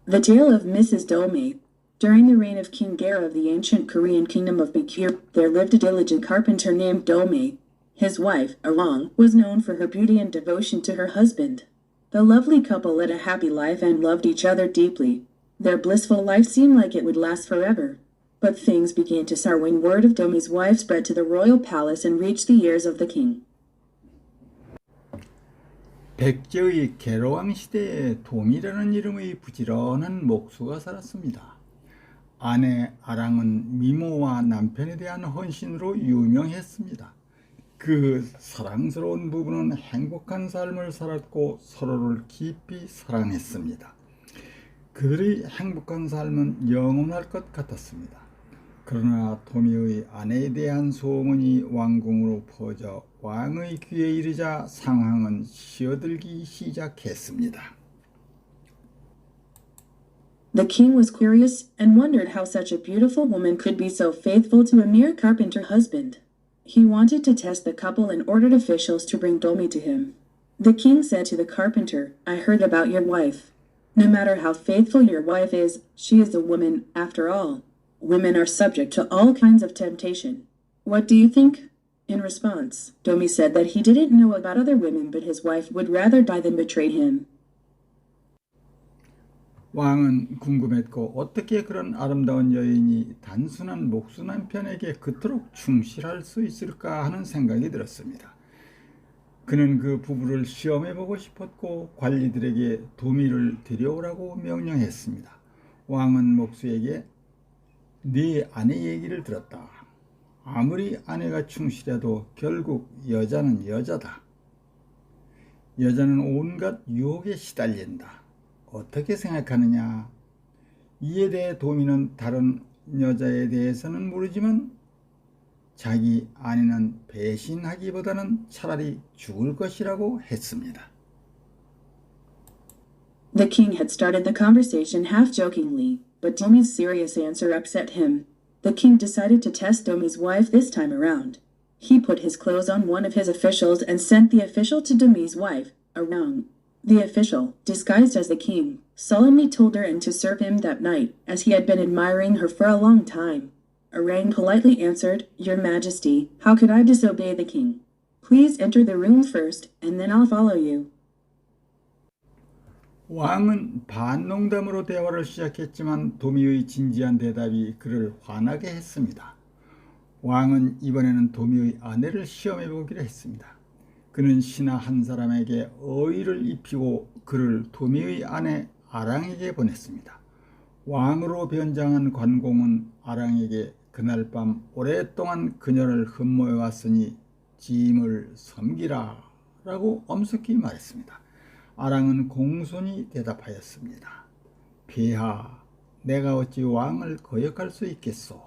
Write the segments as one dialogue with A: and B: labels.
A: The Tale of Mrs. Domey. During the reign of King Gera of the ancient Korean kingdom of Baekje, there lived a diligent carpenter named Domey. His wife, Arang, was known for her beauty and devotion to her husband. The lovely couple led a happy life and loved each other deeply. Their blissful life seemed like it would last forever. But things began to sour when word of Domey's wife spread to the royal palace and reached the ears of the king.
B: 백제의 계로왕 시대에 도미라는 이름의 부지런한 목수가 살았습니다. 아내 아랑은 미모와 남편에 대한 헌신으로 유명했습니다. 그 사랑스러운 부부는 행복한 삶을 살았고 서로를 깊이 사랑했습니다. 그들의 행복한 삶은 영원할 것 같았습니다. 그러나 도미의 아내에 대한 소문이 왕궁으로 퍼져 왕의 귀에 이르자 상황은 시어들기 시작했습니다.
A: The king was curious and wondered how such a beautiful woman could be so faithful to a mere carpenter husband. He wanted to test the couple and ordered officials to bring Domey to him. The king said to the carpenter, "I heard about your wife. No matter how faithful your wife is, she is a woman after all. Women are subject to all kinds of temptation. What do you think?" In response, Domey said that he didn't know about other women, but his wife would rather die than betray him.
B: 왕은 궁금했고 어떻게 그런 아름다운 여인이 단순한 목수 남편에게 그토록 충실할 수 있을까 하는 생각이 들었습니다. 그는 그 부부를 시험해보고 싶었고 관리들에게 도미를 데려오라고 명령했습니다. 왕은 목수에게 네 아내 얘기를 들었다. 아무리 아내가 충실해도 결국 여자는 여자다. 여자는 온갖 유혹에 시달린다. 어떻게 생각하느냐? 이에 대해 도미는 다른 여자에 대해서는 모르지만 자기 아내는 배신하기보다는 차라리 죽을 것이라고 했습니다.
A: The king had started the conversation half-jokingly, but Domey's serious answer upset him. The king decided to test Domey's wife this time around. He put his clothes on one of his officials and sent the official to Domey's wife, Arang. The official, disguised as the king, solemnly told her to serve him that night, as he had been admiring her for a long time. Arang politely answered, "Your Majesty, how could I disobey the king? Please enter the room first, and then I'll follow you."
B: 왕은 반농담으로 대화를 시작했지만 도미의 진지한 대답이 그를 화나게 했습니다. 왕은 이번에는 도미의 아내를 시험해 보기로 했습니다. 그는 신하 한 사람에게 어의를 입히고 그를 도미의 아내 아랑에게 보냈습니다. 왕으로 변장한 관공은 아랑에게 그날 밤 오랫동안 그녀를 흠모해 왔으니 짐을 섬기라 라고 엄숙히 말했습니다. 아랑은 공손히 대답하였습니다. 폐하, 내가 어찌 왕을 거역할 수 있겠소?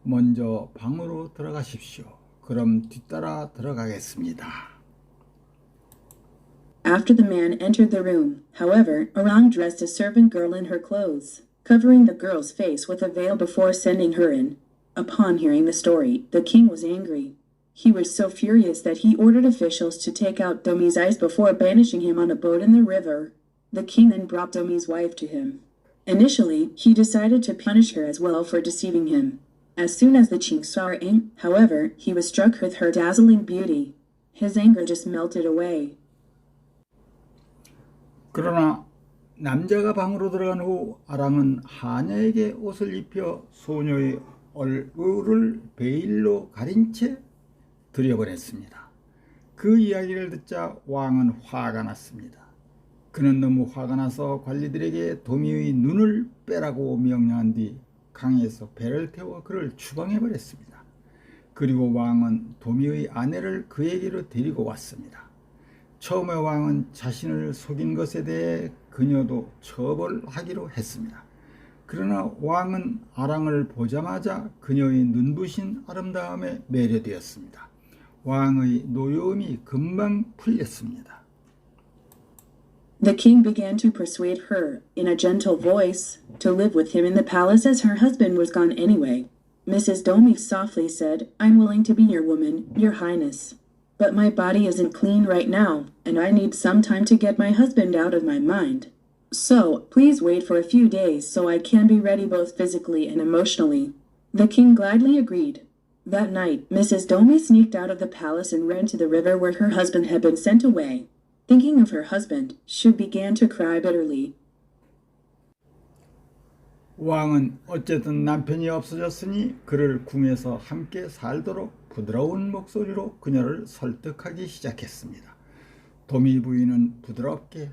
B: 먼저 방으로 들어가십시오. 그럼 뒤따라 들어가겠습니다.
A: After the man entered the room, however, Arang dressed a servant girl in her clothes, covering the girl's face with a veil before sending her in. Upon hearing the story, the king was angry. He was so furious that he ordered officials to take out Domey's eyes before banishing him on a boat in the river. The king then brought Domey's wife to him. Initially, he decided to punish her as well for deceiving him. As soon as the king saw her, however, he was struck with her dazzling beauty. His anger just melted away.
B: 그러나 남자가 방으로 들어간 후 아랑은 하녀에게 옷을 입혀 소녀의 얼굴을 베일로 가린 채 들여보냈습니다. 그 이야기를 듣자 왕은 화가 났습니다. 그는 너무 화가 나서 관리들에게 도미의 눈을 빼라고 명령한 뒤 강에서 배를 태워 그를 추방해버렸습니다. 그리고 왕은 도미의 아내를 그에게로 데리고 왔습니다. 처음에 왕은 자신을 속인 것에 대해 그녀도 처벌하기로 했습니다. 그러나 왕은 아랑을 보자마자 그녀의 눈부신 아름다움에 매료되었습니다. 왕의 노여움이 금방 풀렸습니다.
A: The king began to persuade her, in a gentle voice, to live with him in the palace as her husband was gone anyway. Mrs. Domi softly said, I'm willing to be your woman, your highness. But my body isn't clean right now, and I need some time to get my husband out of my mind. So, please wait for a few days so I can be ready both physically and emotionally. The king gladly agreed. That night, Mrs. Domi sneaked out of the palace and ran to the river where her husband had been sent away. Thinking of her husband, she began to cry bitterly.
B: 왕은 어쨌든 남편이 없어졌으니 그를 궁에서 함께 살도록 부드러운 목소리로 그녀를 설득하기 시작했습니다. 도미 부인은 부드럽게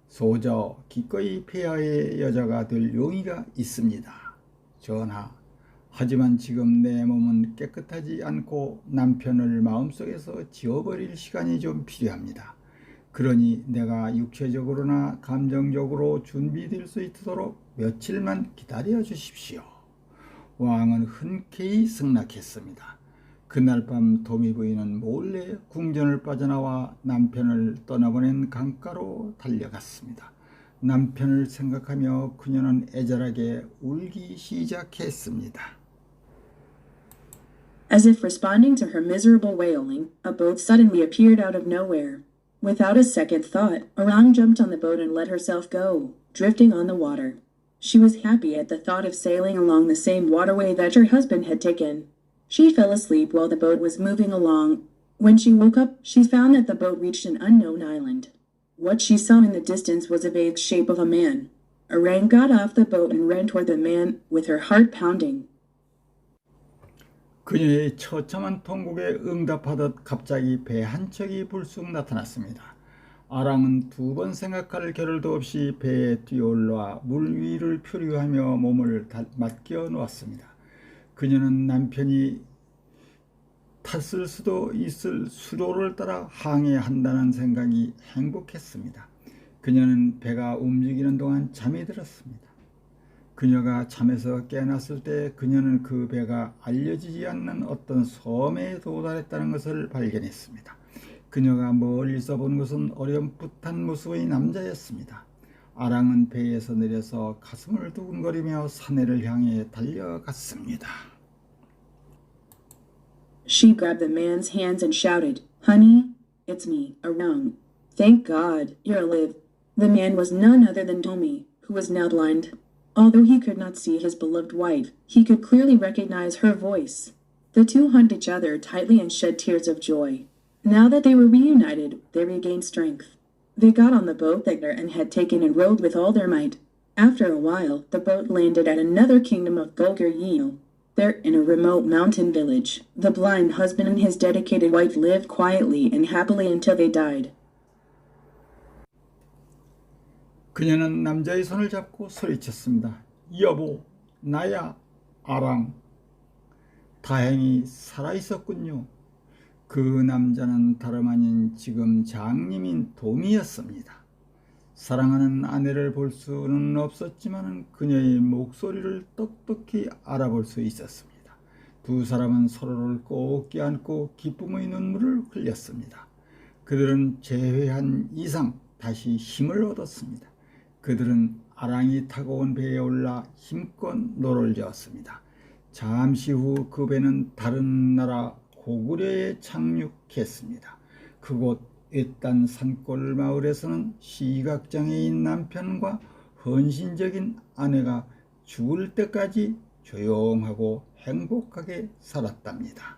B: 소저 기꺼이 폐하의 여자가 될 용의가 있습니다. 전하, 하지만 지금 내 몸은 깨끗하지 않고 남편을 마음속에서 지워버릴 시간이 좀 필요합니다. 그러니 내가 육체적으로나 감정적으로 준비될 수 있도록 며칠만 기다려 주십시오. 왕은 흔쾌히 승낙했습니다. 그날 밤 도미 부인은 몰래 궁전을 빠져나와 남편을 떠나보낸 강가로 달려갔습니다. 남편을 생각하며 그녀는 애절하게 울기 시작했습니다.
A: As if responding to her miserable wailing, a boat suddenly appeared out of nowhere. Without a second thought, Arang jumped on the boat and let herself go, drifting on the water. She was happy at the thought of sailing along the same waterway that her husband had taken. She fell asleep while the boat was moving along. When she woke up, she found that the boat reached an unknown island. What she saw in the distance was a vague shape of a man. Arang got off the boat and ran toward the man, with her heart pounding.
B: 그녀의 처참한 통곡에 응답하듯 갑자기 배 한 척이 불쑥 나타났습니다. 아랑은 두 번 생각할 겨를도 없이 배에 뛰어올라 물 위를 표류하며 몸을 맡겨 놓았습니다. 그녀는 남편이 탔을 수도 있을 수로를 따라 항해한다는 생각이 행복했습니다. 그녀는 배가 움직이는 동안 잠이 들었습니다. 그녀가 잠에서 깨어났을 때 그녀는 그 배가 알려지지 않는 어떤 섬에 도달했다는 것을 발견했습니다. 그녀가 멀리서 본 것은 어렴풋한 모습의 남자였습니다. 아랑은 배에서 내려서 가슴을 두근거리며 사내를 향해 달려갔습니다.
A: She grabbed the man's hands and shouted, Honey, it's me, Arang. Thank God, you're alive. The man was none other than Domi, who was now blind. Although he could not see his beloved wife, he could clearly recognize her voice. The two hugged each other tightly and shed tears of joy. Now that they were reunited, they regained strength. They got on the boat that and had taken and rowed with all their might. After a while, the boat landed at another kingdom of Golgar Yeo. There, in a remote mountain village, the blind husband and his dedicated wife lived quietly and happily until they died.
B: 그녀는 남자의 손을 잡고 소리쳤습니다. 여보, 나야, 아랑. 다행히 살아있었군요. 그 남자는 다름 아닌 지금 장님인 도미였습니다. 사랑하는 아내를 볼 수는 없었지만 그녀의 목소리를 똑똑히 알아볼 수 있었습니다. 두 사람은 서로를 꼭 껴안고 기쁨의 눈물을 흘렸습니다. 그들은 재회한 이상 다시 힘을 얻었습니다. 그들은 아랑이 타고 온 배에 올라 힘껏 노를 저었습니다. 잠시 후 그 배는 다른 나라 고구려에 착륙했습니다. 그곳 외딴 산골 마을에서는 시각장애인 남편과 헌신적인 아내가 죽을 때까지 조용하고 행복하게 살았답니다.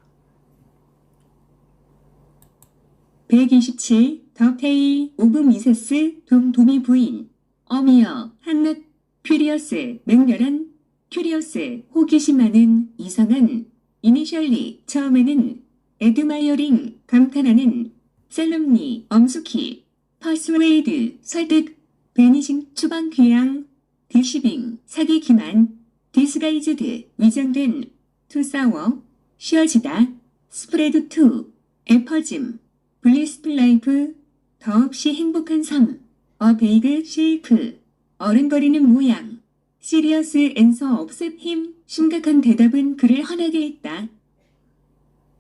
C: 127. 덕테이 오브 미세스 도미 부인 어미어 한낱 큐리어스 맹렬한 큐리어스 호기심 많은 이상한 이니셜리 처음에는 에드마이어링 감탄하는 셀럼니 엄숙히 퍼스웨이드 설득 베니싱 추방 귀양 디시빙 사기 기만 디스가이즈드 위장된 투사워 쉬어지다 스프레드 투 에퍼짐 블리스풀 라이프 더없이 행복한 삶 베이글 쉐이프 어른거리는 모양 시리어스 앤서 업셋 힘 심각한 대답은 그를 화나게 했다.